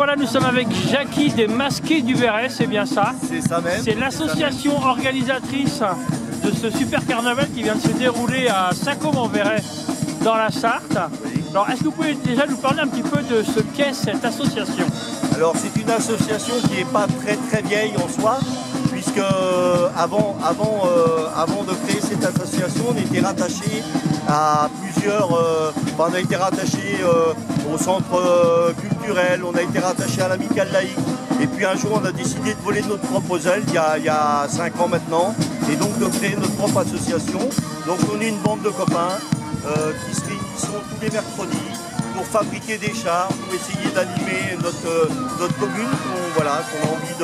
Voilà, nous sommes avec Jackie des Masqués du Verret, c'est bien ça? C'est ça même. C'est l'association organisatrice de ce super carnaval qui vient de se dérouler à Saint-Côme-en-Verret, dans la Sarthe. Oui. Alors, est-ce que vous pouvez déjà nous parler un petit peu de ce qu'est cette association? Alors, c'est une association qui n'est pas très vieille en soi, puisque avant de créer cette association, on était rattaché à plusieurs. On a été rattaché au centre culturel, on a été rattaché à l'amicale laïque. Et puis un jour, on a décidé de voler notre propre aile, il y a 5 ans maintenant, et donc de créer notre propre association. Donc on est une bande de copains qui se réunissent tous les mercredis pour fabriquer des chars, pour essayer d'animer notre commune qu'on a envie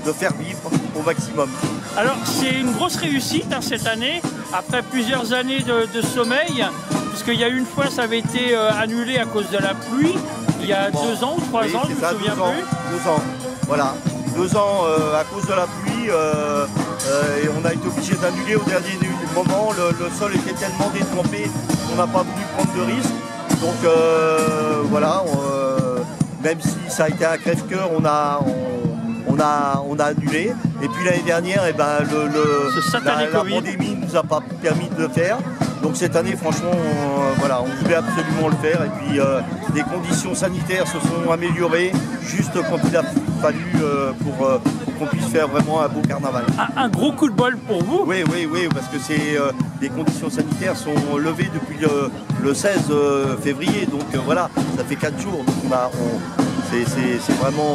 de faire vivre au maximum. Alors c'est une grosse réussite cette année, après plusieurs années de sommeil, puisqu'il y a une fois ça avait été annulé à cause de la pluie, il y a 2 ans ou 3 ans, je ne me souviens plus. 2 ans, voilà. 2 ans à cause de la pluie, et on a été obligé d'annuler au dernier moment. Le sol était tellement détrempé qu'on n'a pas voulu prendre de risques. Donc voilà, même si ça a été un crève-cœur, on a annulé. Et puis l'année dernière, la pandémie ne nous a pas permis de le faire. Donc cette année, franchement, on voulait absolument le faire. Et puis les conditions sanitaires se sont améliorées juste quand il a fallu pour qu'on puisse faire vraiment un beau carnaval. Un gros coup de bol pour vous? Oui, parce que les conditions sanitaires sont levées depuis le 16 février. Donc voilà, ça fait 4 jours. Donc c'est vraiment...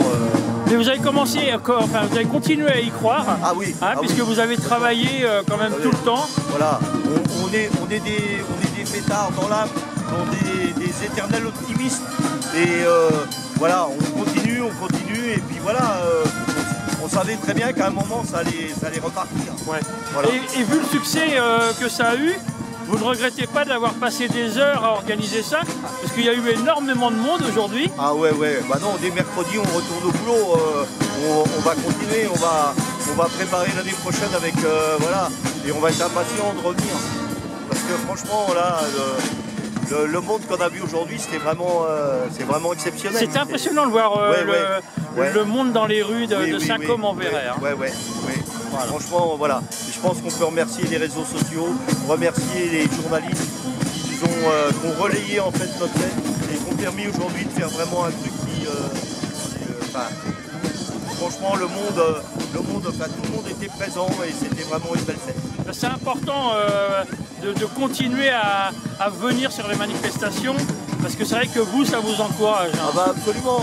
Mais vous avez commencé, vous avez continué à y croire. Ah oui. Puisque vous avez travaillé quand même tout le temps. Voilà, on est des fêtards dans l'âme, des éternels optimistes. Et voilà, on continue, et puis voilà, on savait très bien qu'à un moment ça allait repartir. Ouais. Voilà. Et vu le succès que ça a eu, vous ne regrettez pas d'avoir passé des heures à organiser ça? Parce qu'il y a eu énormément de monde aujourd'hui. Ah ouais, bah non, dès mercredi on retourne au boulot, on va continuer, on va préparer l'année prochaine avec, et on va être impatient de revenir. Parce que franchement, là, le monde qu'on a vu aujourd'hui, c'est vraiment exceptionnel. C'est impressionnant de voir le monde dans les rues de Saint-Côme-en-Verret. Ouais. Voilà. Franchement, voilà. Et je pense qu'on peut remercier les réseaux sociaux, remercier les journalistes qui ont relayé en fait notre fête et qui ont permis aujourd'hui de faire vraiment un truc qui... franchement, tout le monde était présent et c'était vraiment une belle fête. C'est important de continuer à venir sur les manifestations, parce que c'est vrai que vous, ça vous encourage. Ah bah absolument.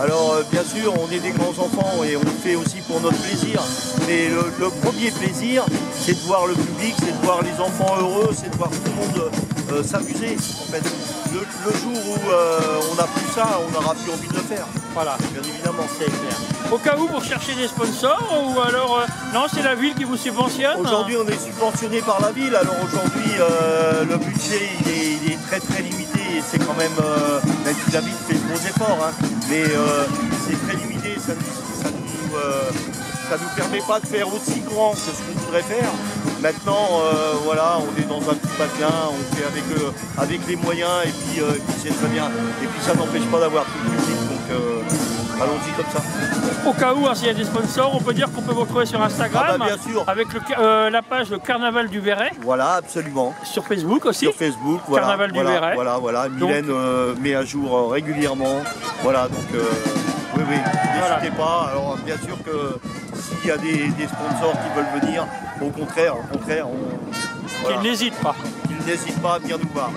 Alors bien sûr, on est des grands enfants et on le fait aussi pour notre plaisir. Mais le premier plaisir, c'est de voir le public, c'est de voir les enfants heureux, c'est de voir tout le monde s'amuser. En fait, le jour où on n'a plus ça, on n'aura plus envie de le faire. Voilà, bien évidemment, c'est clair. Au cas où, vous recherchez des sponsors ou alors non, c'est la ville qui vous subventionne? Aujourd'hui, on est subventionné par la ville. Alors aujourd'hui, le budget il est très limité. Et c'est quand même si la ville fait de gros efforts, mais c'est très limité. Ça nous permet pas de faire aussi grand que ce qu'on voudrait faire. Maintenant, on est dans un petit bassin, on fait avec les moyens et puis c'est très bien. Et puis ça n'empêche pas d'avoir tout le public, donc allons-y comme ça. Au cas où, s'il y a des sponsors, on peut dire qu'on peut vous retrouver sur Instagram. Ah bah bien sûr. Avec la page Le Carnaval du Verret. Voilà, absolument. Sur Facebook aussi. Sur Facebook, voilà. Carnaval du Verret. Voilà. Mylène met à jour régulièrement. Voilà, donc oui, n'hésitez pas. Alors bien sûr que s'il y a des sponsors qui veulent venir, au contraire, Qu'ils n'hésitent pas. Qu'ils n'hésitent pas à venir nous voir.